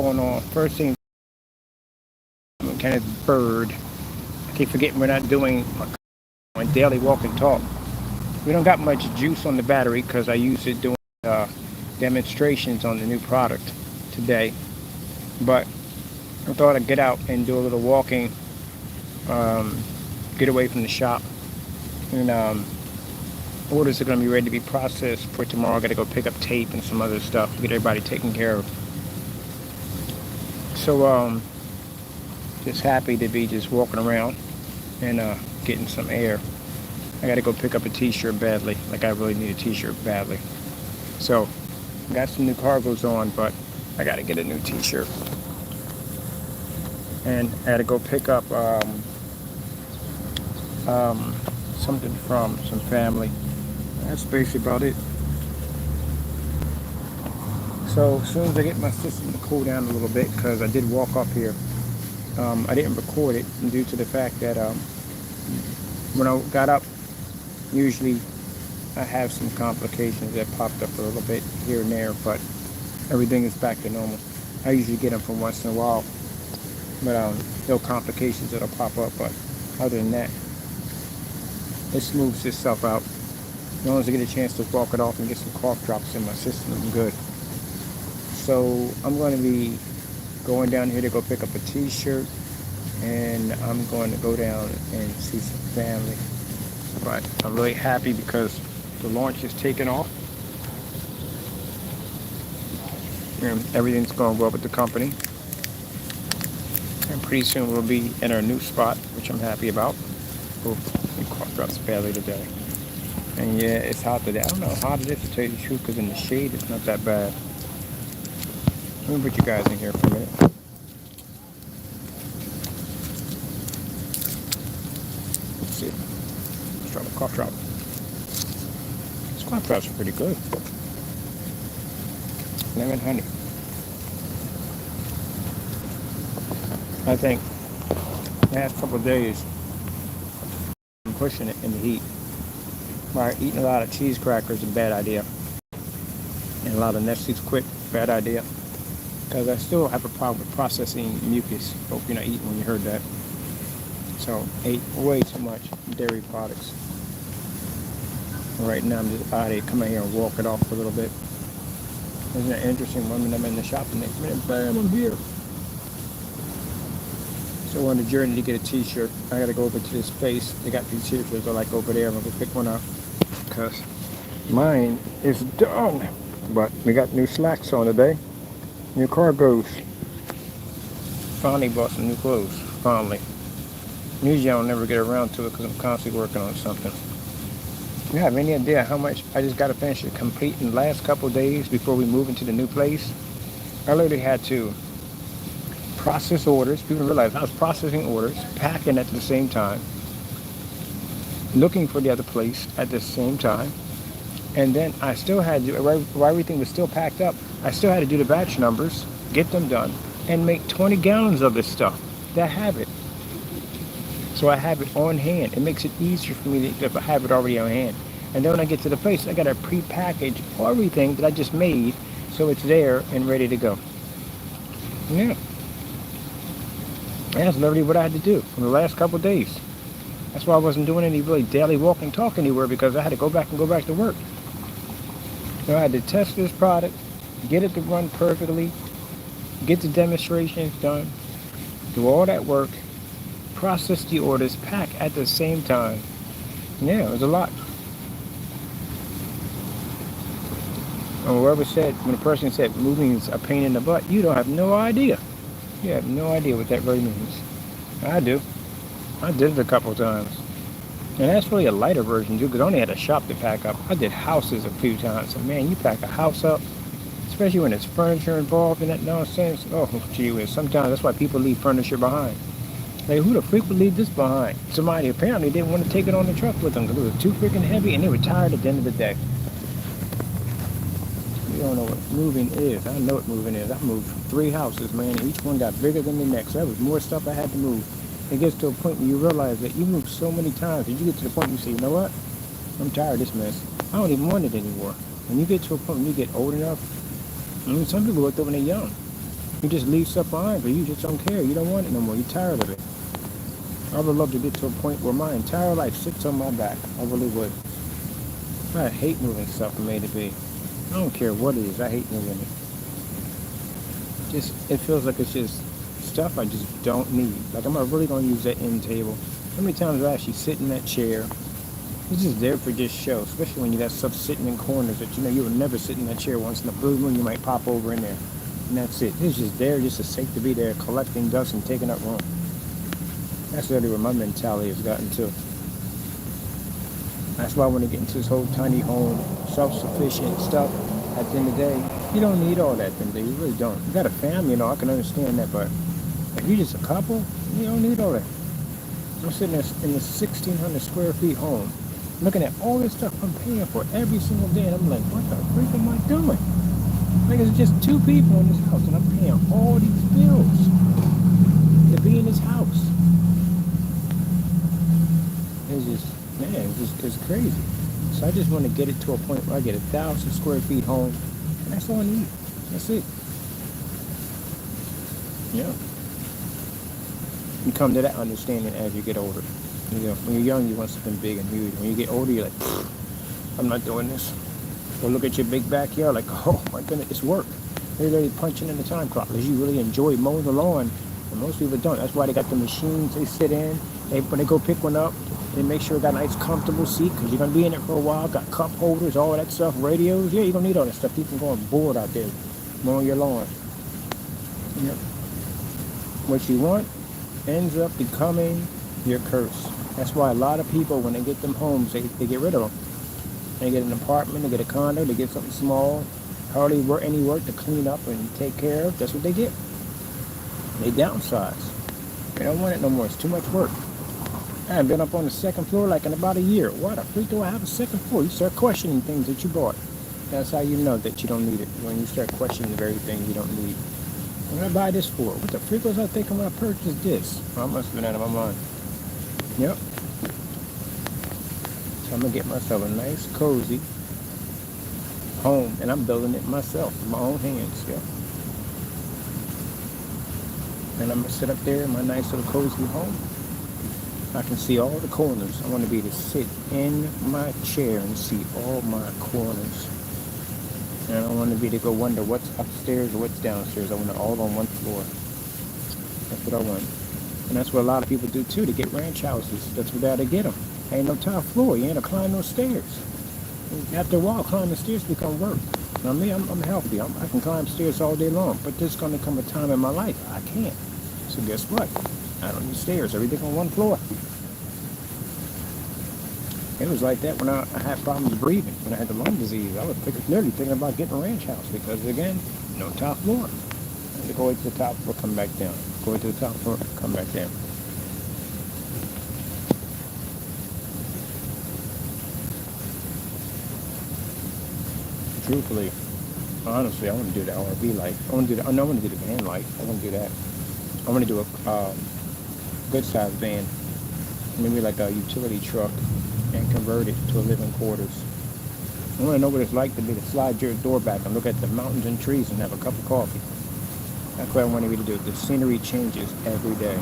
going on. First thing, kind of bird. I keep forgetting we're not doing a daily walk and talk. We don't got much juice on the battery because I used it doing demonstrations on the new product today. But I thought I'd get out and do a little walking, get away from the shop. And orders are going to be ready to be processed for tomorrow. I got to go pick up tape and some other stuff to get everybody taken care of. So just happy to be just walking around and getting some air. I got to go pick up a t-shirt badly. Like I really need a t-shirt badly. So got some new cargos on, but I got to get a new t-shirt. And I had to go pick up something from some family. That's basically about it. So as soon as I get my system to cool down a little bit, because I did walk up here, I didn't record it due to the fact that when I got up, usually I have some complications that popped up a little bit here and there, but everything is back to normal. I usually get them from once in a while, but no complications that'll pop up. But other than that, it smooths itself out. As long as I get a chance to walk it off and get some cough drops in my system, I'm good. So I'm going to be going down here to go pick up a t-shirt, and I'm going to go down and see some family. But I'm really happy because the launch is taking off. And everything's going well with the company. And pretty soon we'll be in our new spot, which I'm happy about. Oh, we cough drops badly today. And yeah, it's hot today. I don't know how hot it is, to tell you the truth, because in the shade it's not that bad. Let me put you guys in here for a minute. Let's see. Let's try the cough drop. These cough drops are pretty good. Lemon honey. I think the last couple of days I'm pushing it in the heat. Right, eating a lot of cheese crackers is a bad idea. And a lot of Nestle's Quick, bad idea. Because I still have a problem with processing mucus. Hope you're not eating when you heard that. So, ate way too much dairy products. Right now I'm just out here, come out here and walk it off for a little bit. Isn't that interesting? One minute I'm in the shop, the next minute, bam, I'm here. So on the journey to get a t-shirt, I gotta go over to this place. They got these t-shirts I like over there. I'm gonna go pick one up because mine is done. But we got new slacks on today. New cargos. Finally bought some new clothes. Finally. Usually I don't never get around to it because I'm constantly working on something. You have any idea how much I just got to finish it complete in the last couple of days before we move into the new place? I literally had to process orders. People realize I was processing orders, packing at the same time, looking for the other place at the same time, and then I still had to, while everything was still packed up, I still had to do the batch numbers, get them done, and make 20 gallons of this stuff. That have it. So I have it on hand. It makes it easier for me if I have it already on hand. And then when I get to the place, I got to pre-package everything that I just made so it's there and ready to go. Yeah. That's literally what I had to do for the last couple of days. That's why I wasn't doing any really daily walk and talk anywhere, because I had to go back to work. So I had to test this product, get it to run perfectly, get the demonstrations done, do all that work, process the orders, pack at the same time. Yeah, it was a lot. And whoever said, when a person said moving is a pain in the butt, you don't have no idea. You have no idea what that really means. I do. I did it a couple of times. And that's really a lighter version too, because I only had a shop to pack up. I did houses a few times. So man, you pack a house up, especially when there's furniture involved in that nonsense. Oh, gee whiz. Sometimes that's why people leave furniture behind. Like, who the freak would leave this behind? Somebody apparently didn't want to take it on the truck with them because it was too freaking heavy and they were tired at the end of the day. You don't know what moving is. I know what moving is. I moved 3 houses, man, and each one got bigger than the next. So that was more stuff I had to move. It gets to a point where you realize that you move so many times that you get to the point where you say, you know what? I'm tired of this mess. I don't even want it anymore. When you get to a point when you get old enough, I mean, some people look up when they're young. You just leave stuff behind, but you just don't care. You don't want it no more. You're tired of it. I would love to get to a point where my entire life sits on my back. I really would. I hate moving stuff from A to B. I don't care what it is. I hate moving it. It feels like it's just stuff I just don't need. Like, I'm not really going to use that end table. How many times I actually sit in that chair? It's just there for just show, especially when you got stuff sitting in corners that you would never sit in that chair. Once in a blue moon, you might pop over in there. And that's it. It's just there just to sake to be there, collecting dust and taking up room. That's really where my mentality has gotten to. That's why I want to get into this whole tiny home, self-sufficient stuff. At the end of the day, you don't need all that thing. You really don't. You got a family, I can understand that, but if you're just a couple, you don't need all that. I'm sitting there in this 1,600 square feet home, looking at all this stuff I'm paying for every single day, and I'm like, what the freak am I doing? Like, it's just two people in this house, and I'm paying all these bills to be in this house. It's crazy. So I just want to get it to a point where I get 1,000 square feet home, and that's all I need. That's it. Yeah. You come to that understanding as you get older. When you're young, you want something big and huge. When you get older, you're like, I'm not doing this. Go look at your big backyard, like, oh my goodness, it's work. They're really punching in the time clock because you really enjoy mowing the lawn, and most people don't. That's why they got the machines they sit in. When they go pick one up, they make sure it got a nice comfortable seat because you're going to be in it for a while. Got cup holders, all that stuff, radios. Yeah, you don't need all that stuff. People going bored out there mowing your lawn. Yep. What you want ends up becoming your curse. That's why a lot of people, when they get them homes, they get rid of them. They get an apartment, they get a condo, they get something small, hardly any work to clean up and take care of. That's what they get. They downsize. They don't want it no more. It's too much work. I haven't been up on the second floor like in about a year. Why the freak do I have a second floor? You start questioning things that you bought. That's how you know that you don't need it. When you start questioning the very thing you don't need. What did I buy this for? What the freak was I thinking when I purchased this? Well, I must have been out of my mind. Yep. So I'm going to get myself a nice, cozy home. And I'm building it myself with my own hands. Yep. And I'm going to sit up there in my nice little cozy home. I can see all the corners. I want to be able to sit in my chair and see all my corners. And I don't want to be able to go wonder what's upstairs or what's downstairs. I want it all on one floor. That's what I want. And that's what a lot of people do too, to get ranch houses. That's what they ought to get them. Ain't no top floor. You ain't gonna climb no stairs. After a while, climbing stairs become work. Now me, I'm healthy. I can climb stairs all day long. But there's gonna come a time in my life I can't. So guess what? I don't need stairs. Everything on one floor. It was like that when I had problems breathing. When I had the lung disease, I was literally thinking about getting a ranch house because, again, no top floor. I had to go to the top floor, come back down. Go to the top floor, come back down. Truthfully, honestly, I want to do the RV life. I want to do the van life. I want to do that. I want to do a good-sized van, maybe like a utility truck, and convert it to a living quarters. I want to know what it's like to be able to slide your door back and look at the mountains and trees and have a cup of coffee. That's what I want to be able to do. The scenery changes every day.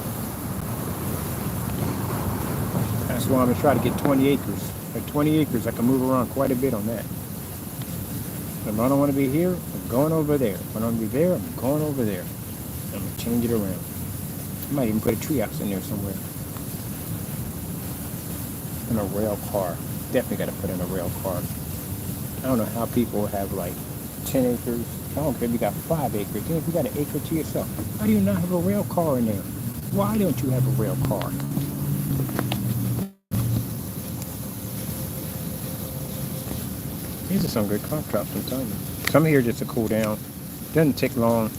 That's why I'm going to try to get 20 acres. At 20 acres, I can move around quite a bit on that. If I don't want to be here, I'm going over there. If I don't want to be there, I'm going over there. I'm going to change it around. I might even put a treehouse in there somewhere. And a rail car. Definitely got to put in a rail car. I don't know how people have like 10 acres. I don't care if you got 5 acres. Even if you got an acre to yourself. How do you not have a rail car in there? Why don't you have a rail car? These are some good crop tops, I'm telling you. Some here just to cool down. Doesn't take long.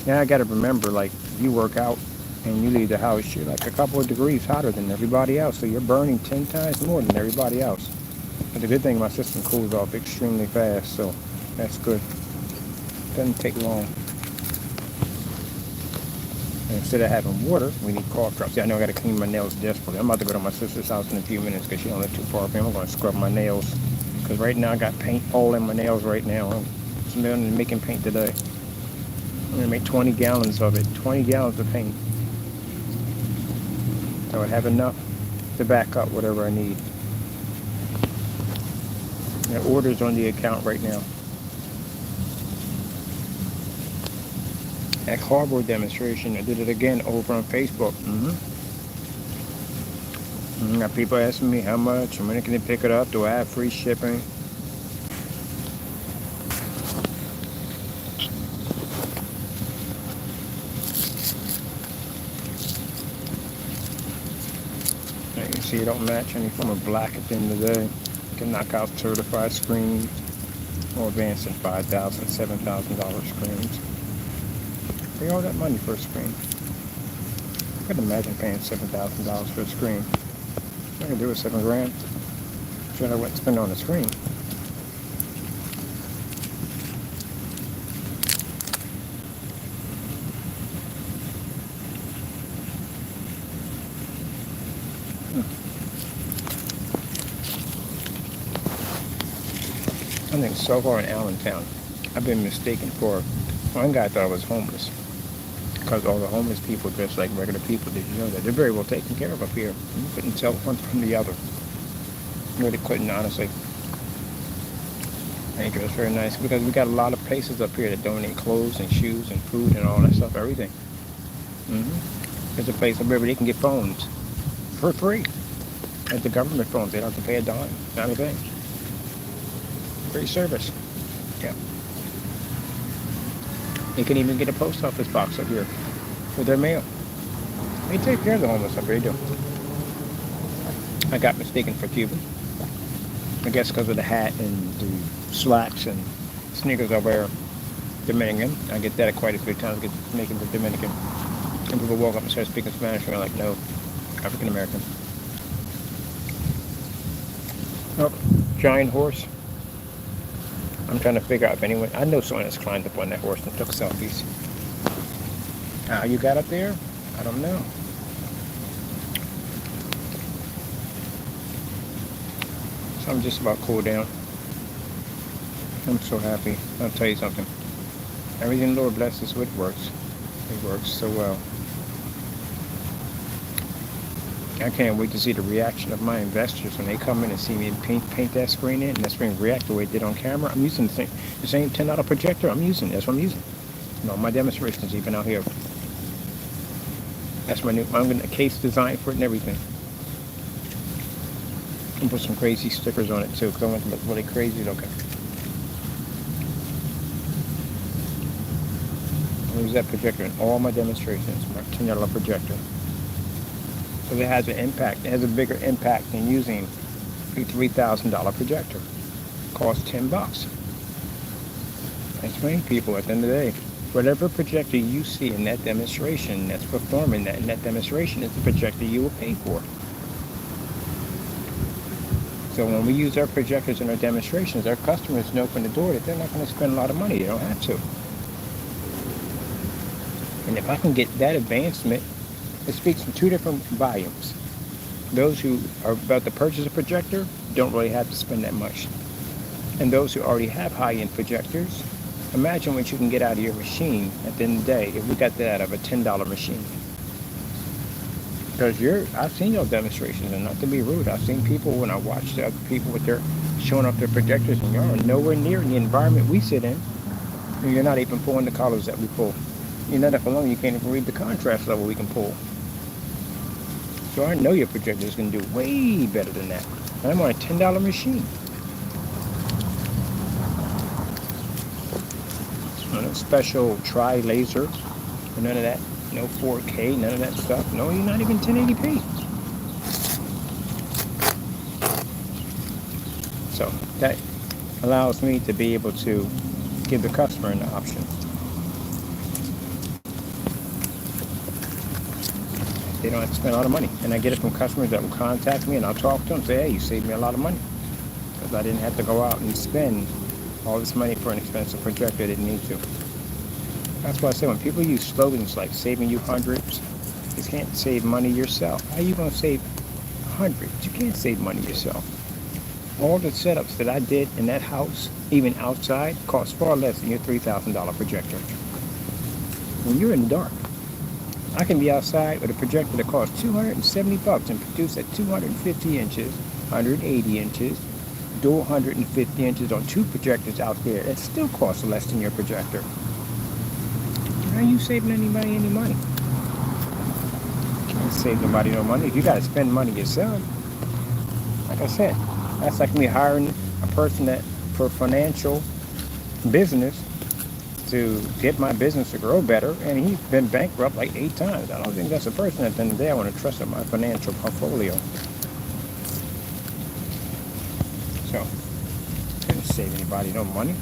Yeah, I got to remember, like, you work out and you leave the house, you're like a couple of degrees hotter than everybody else. So you're burning 10 times more than everybody else. But the good thing, my system cools off extremely fast, so that's good. Doesn't take long. And instead of having water, we need cough drops. See, I know I got to clean my nails desperately. I'm about to go to my sister's house in a few minutes because she don't live too far from me. I'm going to scrub my nails because right now I got paint all in my nails right now. I'm smelling and making paint today. I'm going to make 20 gallons of it, 20 gallons of paint. So I have enough to back up whatever I need. The order's on the account right now. That cardboard demonstration, I did it again over on Facebook. Got people asking me how much and when can they pick it up. Do I have free shipping? You can see it don't match any form of black at the end of the day. You can knock out certified screens or advanced in $5,000, $7,000 screens. Pay all that money for a screen. I couldn't imagine paying $7,000 for a screen. I can do it $7,000. Sure, I wouldn't spend on a screen. I think so far in Allentown, I've been mistaken for. One guy thought I was homeless because all the homeless people dress like regular people. Did you know that? They're very well taken care of up here. You couldn't tell one from the other. Really couldn't, honestly. They dress very nice because we got a lot of places up here that donate clothes and shoes and food and all that stuff, everything. There's a place up here where they can get phones for free. At the government phones, they don't have to pay a dime, not a thing. Free service. Yeah. You can even get a post office box up here with their mail. They take care of the homeless up here, they do. I got mistaken for Cuban. I guess because of the hat and the slacks and sneakers over there. Dominican. I get that quite a few times, get making the Dominican. And people walk up and start speaking Spanish and I'm like, no, African American. Oh, giant horse. I'm trying to figure out if anyone, I know someone has climbed up on that horse and took selfies. How you got up there? I don't know. So I'm just about cooled down. I'm so happy. I'll tell you something. Everything the Lord blesses with works. It works so well. I can't wait to see the reaction of my investors when they come in and see me paint that screen in, and that screen react the way it did on camera. I'm using the same $10 projector I'm using. That's what I'm using. You know, my demonstrations even out here. That's my new, I'm getting a case design for it and everything. And put some crazy stickers on it too, because I want to look really crazy looking. I use that projector in all my demonstrations, my $10 projector. Because it has an impact. It has a bigger impact than using a $3,000 projector. Costs $10. I explain to people at the end of the day, whatever projector you see in that demonstration that's performing that in that demonstration is the projector you will pay for. So when we use our projectors in our demonstrations, our customers know from the door that they're not going to spend a lot of money. They don't have to. And if I can get that advancement, it speaks in two different volumes. Those who are about to purchase a projector don't really have to spend that much. And those who already have high-end projectors, imagine what you can get out of your machine at the end of the day if we got that out of a $10 machine. Because I've seen your demonstrations, and not to be rude, I've seen people when I watch the other people with their showing off their projectors, and you're nowhere near the environment we sit in. And you're not even pulling the colors that we pull. You're not up alone, you can't even read the contrast level we can pull. So I know your projector is going to do way better than that. And I'm on a $10 machine. No special tri-laser, or none of that. No 4K, none of that stuff. No, you're not even 1080p. So that allows me to be able to give the customer an option. They don't have to spend a lot of money. And I get it from customers that will contact me, and I'll talk to them and say, hey, you saved me a lot of money. Because I didn't have to go out and spend all this money for an expensive projector I didn't need to. That's why I say when people use slogans like saving you hundreds, you can't save money yourself. How are you going to save hundreds? You can't save money yourself. All the setups that I did in that house, even outside, cost far less than your $3,000 projector. when you're in the dark. I can be outside with a projector that costs $270 and produce at 250 inches, 180 inches, do 150 inches on 2 projectors out there. It still costs less than your projector. How are you saving anybody any money? Can't save nobody no money. You got to spend money yourself. Like I said, that's like me hiring a person that for financial business to get my business to grow better, and he's been bankrupt like 8 times. I don't think that's a person at the end of the day I want to trust with my financial portfolio. So, can't save anybody no money.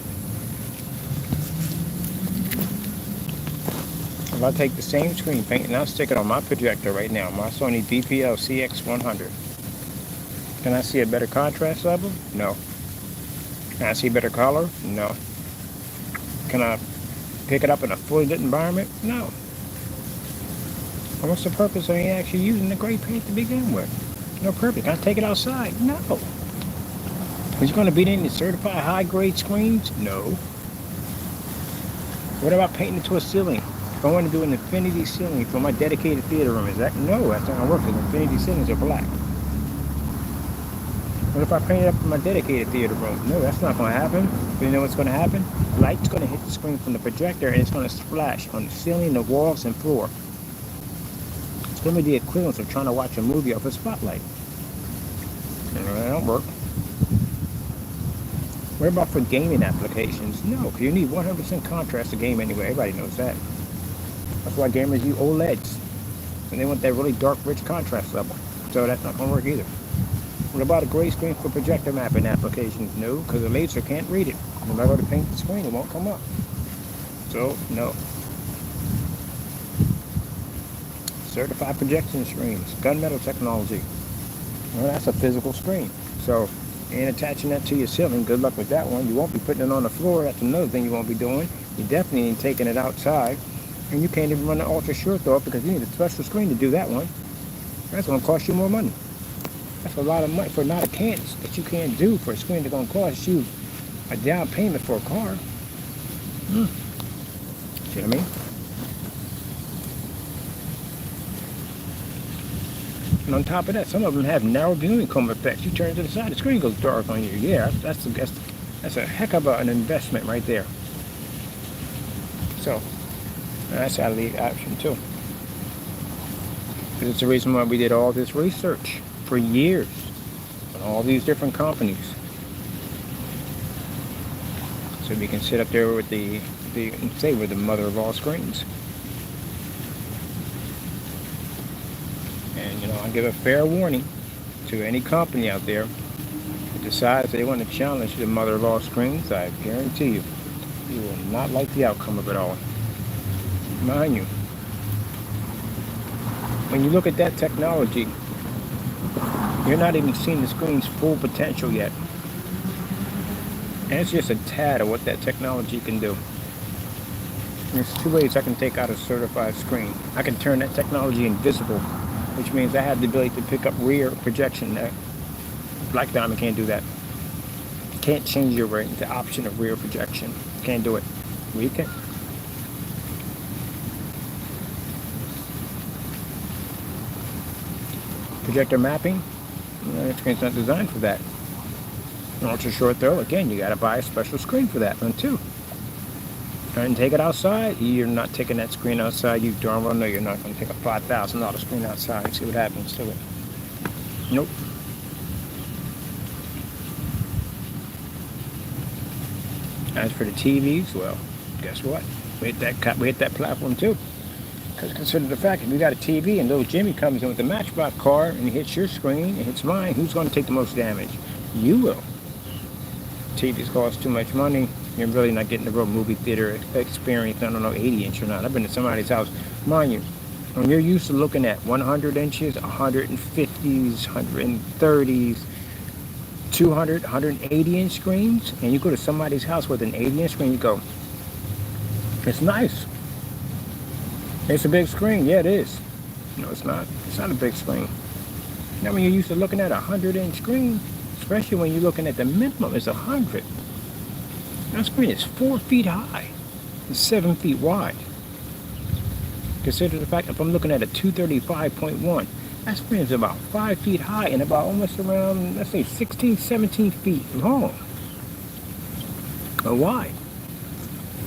If I take the same screen paint and I'll stick it on my projector right now, my Sony DPL CX100, can I see a better contrast level? No. Can I see better color? No. Can I pick it up in a fully lit environment? No. What's the purpose of me actually using the gray paint to begin with? No purpose. Can I take it outside? No. Is it going to beat any certified high-grade screens? No. What about painting it to a ceiling? If I want to do an infinity ceiling for my dedicated theater room, is that? No, that's not going to work because infinity ceilings are black. What if I paint it up in my dedicated theater room? No, that's not going to happen. But you know what's going to happen? Light's going to hit the screen from the projector and it's going to splash on the ceiling, the walls, and floor. It's going to be the equivalent of trying to watch a movie off a spotlight. And that don't work. What about for gaming applications? No, because you need 100% contrast to game anyway. Everybody knows that. That's why gamers use OLEDs. And they want that really dark, rich contrast level. So that's not going to work either. What about a gray screen for projector mapping applications? No, because the laser can't read it. When I go to paint the screen, it won't come up. So, no. Certified projection screens, gunmetal technology. Well, that's a physical screen. So, and attaching that to your ceiling, good luck with that one. You won't be putting it on the floor. That's another thing you won't be doing. You definitely ain't taking it outside. And you can't even run the ultra short off because you need a special screen to do that one. That's going to cost you more money. That's a lot of money for not a cans that you can't do for a screen that's going to cost you a down payment for a car. See what I mean? And on top of that, some of them have narrow viewing cone effects. You turn to the side, the screen goes dark on you. Yeah, that's a heck of an investment right there. So, that's out of the option too. Because it's the reason why we did all this research for years on all these different companies. So we can sit up there with say we're the mother of all screens. And you know, I give a fair warning to any company out there that decides they want to challenge the mother of all screens. I guarantee you, you will not like the outcome of it all. Mind you, when you look at that technology, you're not even seeing the screen's full potential yet. And it's just a tad of what that technology can do. There's 2 ways I can take out a certified screen. I can turn that technology invisible, which means I have the ability to pick up rear projection. Black Diamond can't do that. Can't change the option of rear projection. Can't do it. We can. Projector mapping, that screen's not designed for that. Ultra short throw, again, you got to buy a special screen for that one too. And take it outside. You're not taking that screen outside. You darn well know you're not going to take a $5,000 screen outside and see what happens to it. Nope. As for the TVs, well, guess what? We hit that platform too. Because consider the fact, if you got a TV and little Jimmy comes in with a Matchbox car and he hits your screen and hits mine, who's going to take the most damage? You will. TVs cost too much money. You're really not getting the real movie theater experience. I don't know, 80-inch or not. I've been to somebody's house. Mind you, when you're used to looking at 100 inches, 150s, 130s, 200, 180-inch screens, and you go to somebody's house with an 80-inch screen, you go, it's nice. It's a big screen. Yeah, it is. No, it's not. It's not a big screen. Now, when you're used to looking at a 100-inch screen, especially when you're looking at the minimum is 100. That screen is 4 feet high and 7 feet wide. Consider the fact if I'm looking at a 235.1, that screen is about 5 feet high and about almost around, let's say, 16, 17 feet long. Or wide.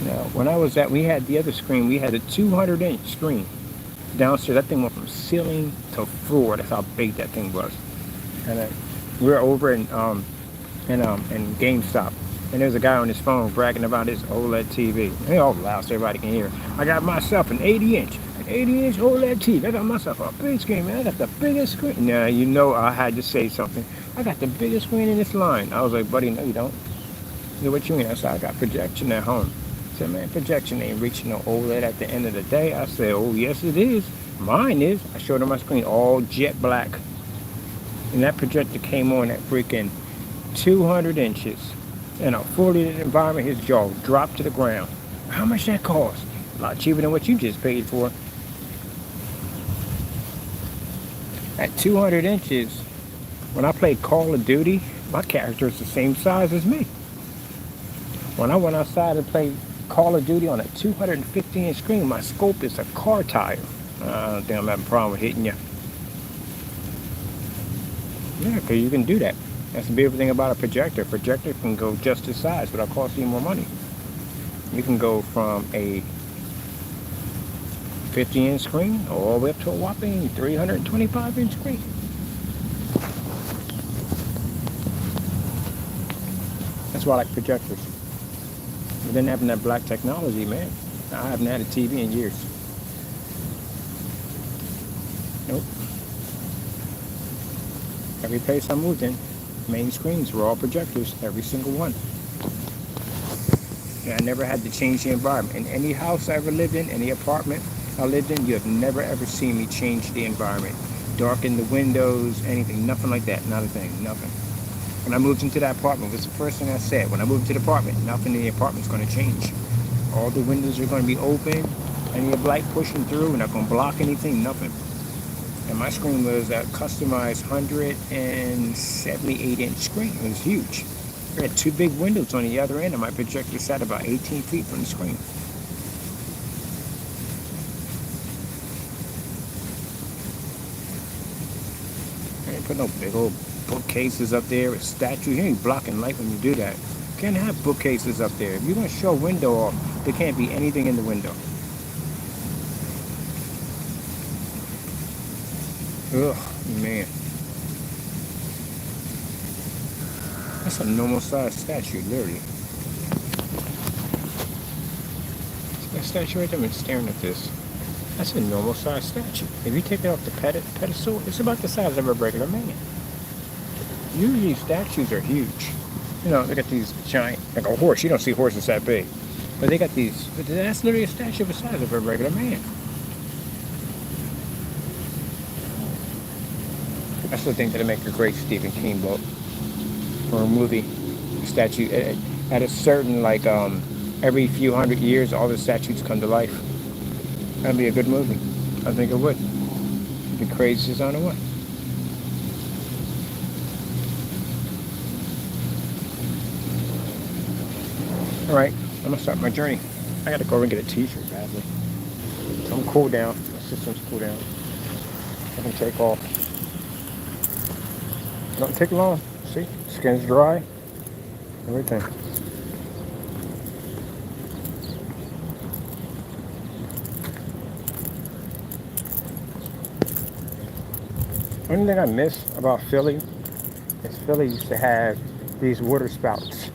Now, when I was we had the other screen, we had a 200-inch screen downstairs. That thing went from ceiling to floor. That's how big that thing was. And we were over in GameStop, and there's a guy on his phone bragging about his OLED TV. They're all loud so everybody can hear. I got myself an 80-inch OLED TV. I got myself a big screen, man. I got the biggest screen. Now, you know I had to say something. I got the biggest screen in this line. I was like, buddy, no, you don't. You know what you mean? I said, I got projection at home. I said, man, projection ain't reaching no OLED at the end of the day. I said, oh, yes, it is. Mine is. I showed him my screen, all jet black. And that projector came on at freaking 200 inches. In a fully lit environment, his jaw dropped to the ground. How much that cost? A lot cheaper than what you just paid for. At 200 inches, when I played Call of Duty, my character is the same size as me. When I went outside and played Call of Duty on a 250-inch screen, my scope is a car tire. I don't think I'm having a problem with hitting you. Yeah, because you can do that. That's the beautiful thing about a projector. A projector can go just this size without costing you more money. You can go from a 50-inch screen all the way up to a whopping 325-inch screen. That's why I like projectors. But then having that black technology, man, I haven't had a TV in years. Nope. Every place I moved in, main screens were all projectors, every single one. And I never had to change the environment. In any house I ever lived in, any apartment I lived in, you have never ever seen me change the environment. Darken the windows, anything, nothing like that, not a thing, nothing. When I moved into that apartment, what's the first thing I said? When I moved to the apartment, nothing in the apartment's going to change. All the windows are going to be open, any light pushing through, we're not going to block anything, nothing. And my screen was a customized 178-inch screen. It was huge. I had two big windows on the other end, and my projector sat about 18 feet from the screen. I didn't put no big old bookcases up there with statues. You ain't blocking light when you do that. You can't have bookcases up there. If you're going to show a window off, there can't be anything in the window. Ugh, man. That's a normal size statue, literally. That statue right there, I've been staring at this. That's a normal size statue. If you take it off the pedestal, it's about the size of a regular man. Usually statues are huge. You know, they got these giant, like a horse. You don't see horses that big. But they got these, but that's literally a statue of the size of a regular man. I still think that'd make a great Stephen King book or a movie statue. At a certain, like, every few hundred years, all the statues come to life. That'd be a good movie. I think it would. It'd be crazy as on the way. All right, I'm gonna start my journey. I gotta go and get a t-shirt badly. So I'm cool down. My system's cool down. I can take off. Don't take long. See, skin's dry. Everything. One thing I miss about Philly is Philly used to have these water spouts.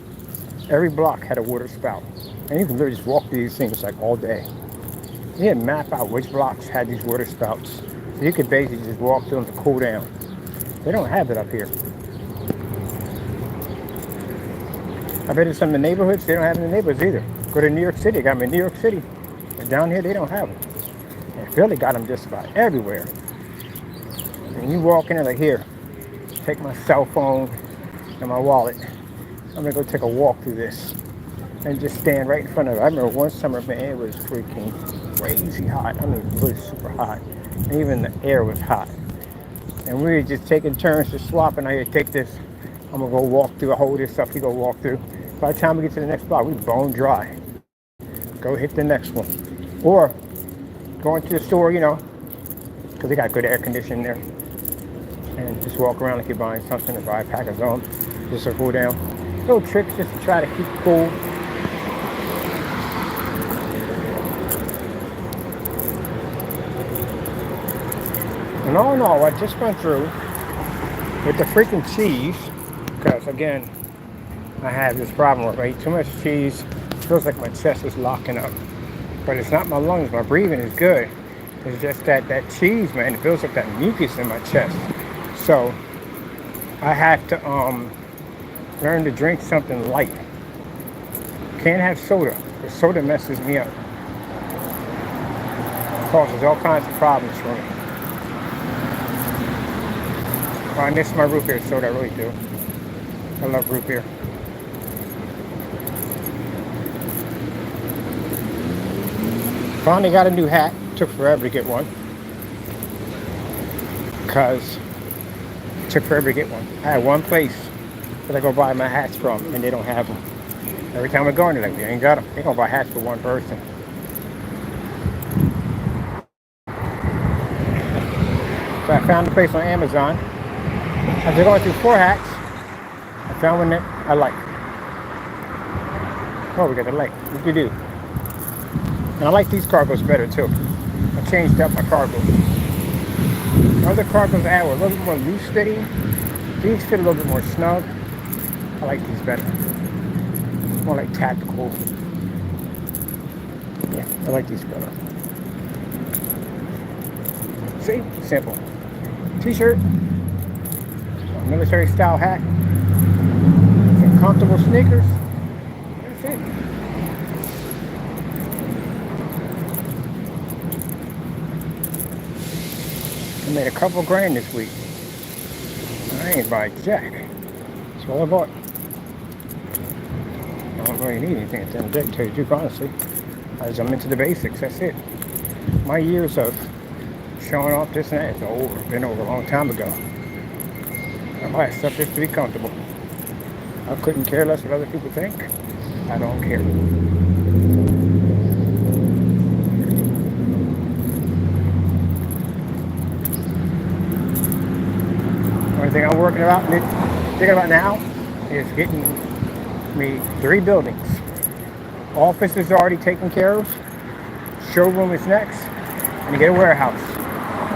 Every block had a water spout. And you can literally just walk through these things like all day. You had to map out which blocks had these water spouts. So you could basically just walk through them to cool down. They don't have it up here. I bet in some of the neighborhoods, they don't have it in the neighborhoods either. Go to New York City, got them in New York City. But down here, they don't have them. And Philly got them just about everywhere. And you walk in there like, here, take my cell phone and my wallet. I'm gonna go take a walk through this. And just stand right in front of it. I remember one summer, man, it was freaking crazy hot. I mean, it was super hot. And even the air was hot. And we were just taking turns, just swapping. I here, take this. I'm gonna go walk through. I hold this up. You go walk through. By the time we get to the next block, we bone dry. Go hit the next one. Or going to the store, you know, because they got good air conditioning there. And just walk around like you're buying something, or buy a pack of gum, just to cool down. Little tricks just to try to keep cool. And all in all, I just went through with the freaking cheese, because again, I have this problem where I eat too much cheese. It feels like my chest is locking up. But it's not my lungs, my breathing is good. It's just that cheese, man, it feels like that mucus in my chest. So I have to learn to drink something light. Can't have soda, because soda messes me up. It causes all kinds of problems for me. Oh, I miss my root beer soda, I really do. I love root beer. Finally got a new hat. Took forever to get one. Because it took forever to get one. I had one place that I go buy my hats from, and they don't have them. Every time I go in, they're like, we ain't got them. They gonna buy hats for one person. So I found a place on Amazon. After going through 4 hats, I found one that I like. Oh, we got the light. What do you do? And I like these cargos better too. I changed up my cargos. Other cargos I had were a little bit more loose fitting. These fit a little bit more snug. I like these better. More like tactical. Yeah, I like these better. See? Simple. T-shirt. Military style hat. Some comfortable sneakers. That's it. I made a couple grand this week. I ain't buy jack. That's all I bought. I don't really need anything at the end of the day, to tell you the truth, honestly. I'm into the basics, that's it. My years of showing off this and that is over. Been over a long time ago. I buy stuff just to be comfortable. I couldn't care less what other people think. I don't care. Only thing I'm thinking about now is getting me 3 buildings. Office is already taken care of. Showroom is next. And to get a warehouse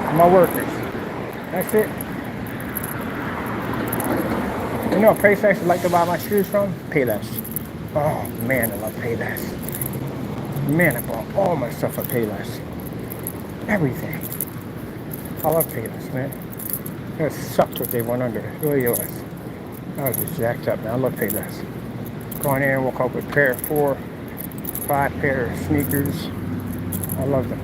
for my workers. That's it. You know a place I used to like to buy my shoes from? Payless. Oh man, I love Payless. Man, I bought all my stuff at Payless. Everything. I love Payless, man. It sucked what they went under. It really was. I was just jacked up, man. I love Payless. Go in there and woke up with a pair of 4, 5 pair of sneakers. I love them.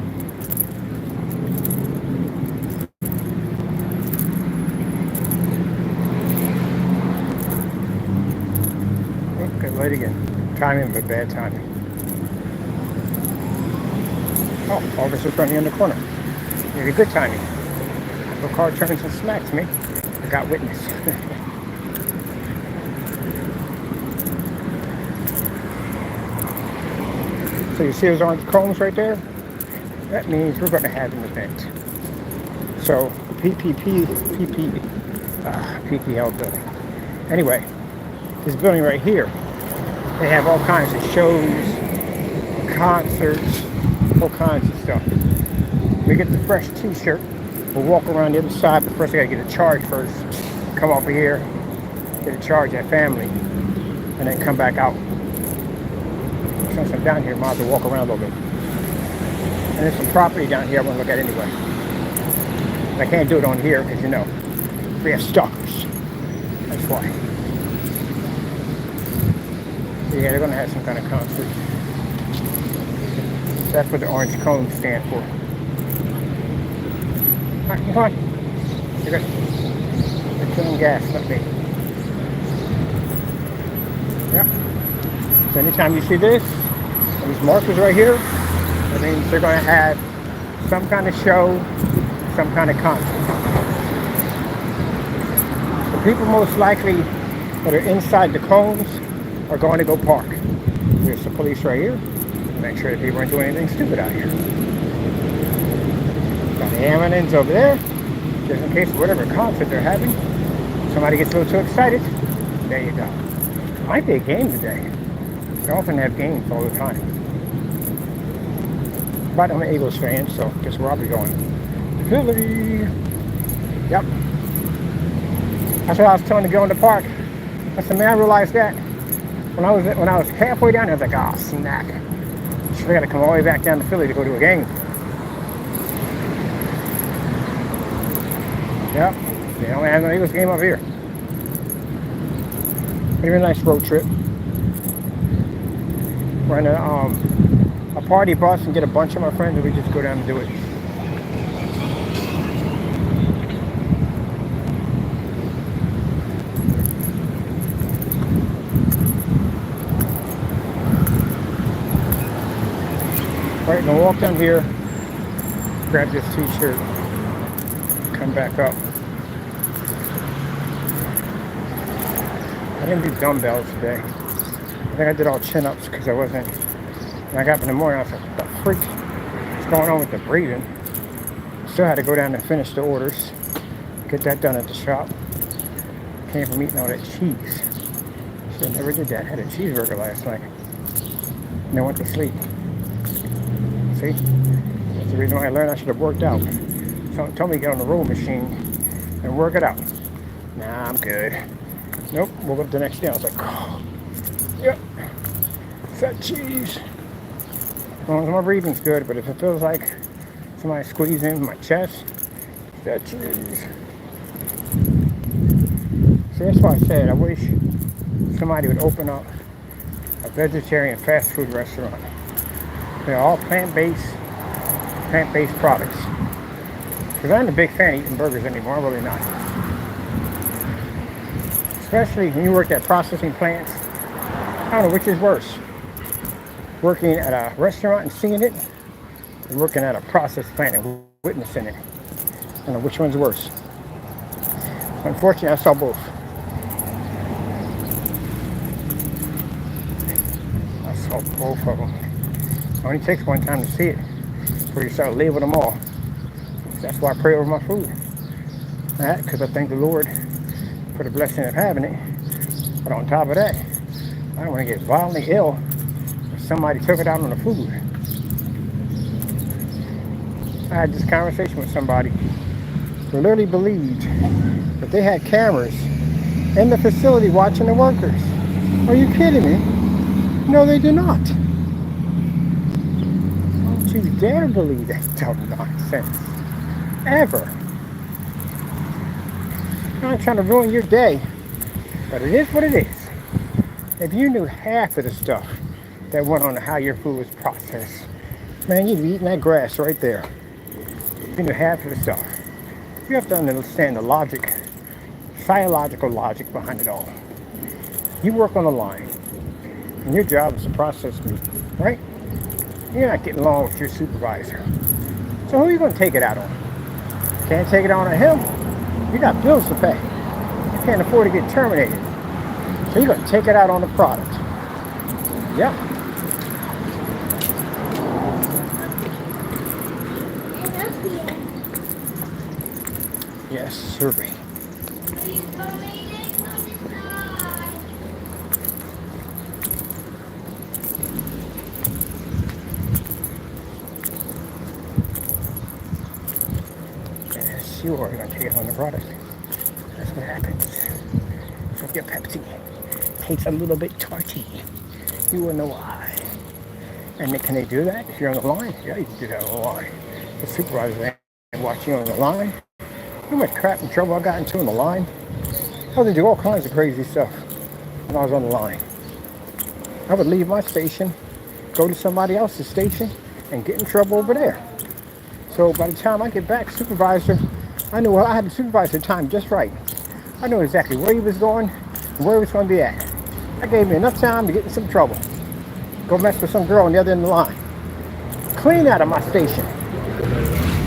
Okay, late again. Timing, but bad timing. Oh, officer front in the corner. Maybe good timing. The car turns and smacks me. I got witness. So you see those orange cones right there? That means we're going to have an event. So the PPL building. Anyway, this building right here, they have all kinds of shows, concerts, all kinds of stuff. We get the fresh t-shirt. We'll walk around the other side, but first I gotta get a charge first. Come over here, get a charge at family, and then come back out. Since I'm down here, I might as well walk around a little bit. And there's some property down here I want to look at anyway. But I can't do it on here because, you know, we have stalkers. That's why. Yeah, they're gonna have some kind of concert. That's what the orange cones stand for. Alright, come on. You're good. They're killing gas, not me. Yeah. So anytime you see this, these markers right here, that means they're going to have some kind of show, some kind of concert. The people most likely that are inside the cones are going to go park. There's the police right here. Make sure that people aren't doing anything stupid out here. M&M's over there, just in case whatever concert they're having, somebody gets a little too excited. There you go. Might be a game today. They often have games all the time. But I'm an Eagles fan, so guess where I'll be going? Philly. Yep. That's what I was telling to go in the park. I said, man, I realized that when I was halfway down, I was like, oh, snack. So I got to come all the way back down to Philly to go to a game. Yep. They only have no Eagles game up here. It'll be a nice road trip. We're in a party bus and get a bunch of my friends, and we just go down and do it. Alright, gonna walk down here, grab this t-shirt, come back up. I didn't do dumbbells today. I think I did all chin-ups because I wasn't. When I got up in the morning, I was like, what the freak? What's going on with the breathing? Still had to go down and finish the orders. Get that done at the shop. Came from eating all that cheese. Should have never did that. I had a cheeseburger last night. And then went to sleep. See? That's the reason why I learned I should have worked out. Someone told me to get on the row machine and work it out. Nah, I'm good. Nope, woke up the next day. I was like, oh, yep, fat cheese. As long as my breathing's good, but if it feels like somebody squeezing my chest, fat cheese. See, that's why I said I wish somebody would open up a vegetarian fast food restaurant. They're all plant-based products. Because I'm a big fan of eating burgers anymore. I'm really not. Especially when you work at processing plants. I don't know which is worse. Working at a restaurant and seeing it, or working at a process plant and witnessing it. I don't know which one's worse. Unfortunately, I saw both. I saw both of them. It only takes one time to see it before you start labeling them all. That's why I pray over my food. That, because I thank the Lord for the blessing of having it. But on top of that, I don't want to get violently ill if somebody took it out on the food. I had this conversation with somebody who literally believed that they had cameras in the facility watching the workers. Are you kidding me? No, they do not. Don't you dare believe that dumb nonsense. Ever. I'm not trying to ruin your day, but it is what it is. If you knew half of the stuff that went on how your food was processed, man, you'd be eating that grass right there. If you knew half of the stuff. You have to understand the logic, psychological logic behind it all. You work on the line, and your job is to process meat, right? You're not getting along with your supervisor. So who are you going to take it out on? Can't take it out on him. You got bills to pay. You can't afford to get terminated. So you're going to take it out on the product. Yep. Yes, sir. Yes, you are going to take it on the product. That's what happens. So your Pepsi tastes a little bit tarty. You will know why. And then, can they do that if you're on the line? Yeah, you can do that on the line. The supervisor ain't watching you on the line. You know what crap and trouble I got into on the line? I was to do all kinds of crazy stuff when I was on the line. I would leave my station, go to somebody else's station, and get in trouble over there. So by the time I get back, supervisor, I knew I had the supervisor timed just right. I knew exactly where he was going and where he was going to be at. That gave me enough time to get in some trouble. Go mess with some girl on the other end of the line. Clean out of my station.